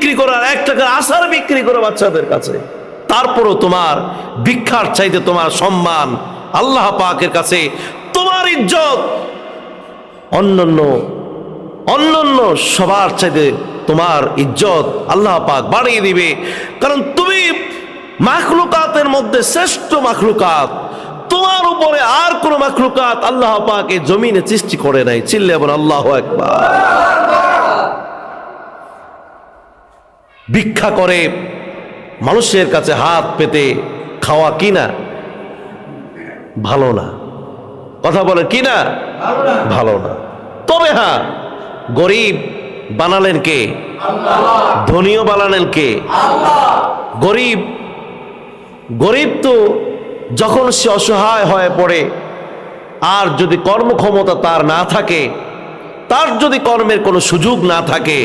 বিক্রি করে আর 1 টাকার আচার বিক্রি করে বাচ্চাদের কাছে, তারপরও তোমার ভিক্ষার চাইতে তোমার সম্মান আল্লাহ পাকের কাছে, তোমার ইজ্জত অন্যান্য সবার চাইতে তোমার ইজ্জত আল্লাহ পাক বাড়িয়ে দিবে। কারণ তুমি মাখলুকাতের মধ্যে শ্রেষ্ঠ মাখলুকাত, তোমার উপরে আর কোন মাখলুকাত আল্লাহ পাক এই জমিনে সৃষ্টি করে নাই। চিল্লে বলেন আল্লাহু আকবার। ভিক্ষা করে মানুষের কাছে হাত পেতে খাওয়া কিনা ভালো না, কথা বলে কিনা ভালো না। তবে হ্যাঁ, গরিব বানালেন কে? ধনীও বানালেন কে? গরিব তো যখন সে অসহায় হয়ে পড়ে, আর যদি কর্মক্ষমতা তার না থাকে, তার যদি কর্মের কোনো সুযোগ না থাকে,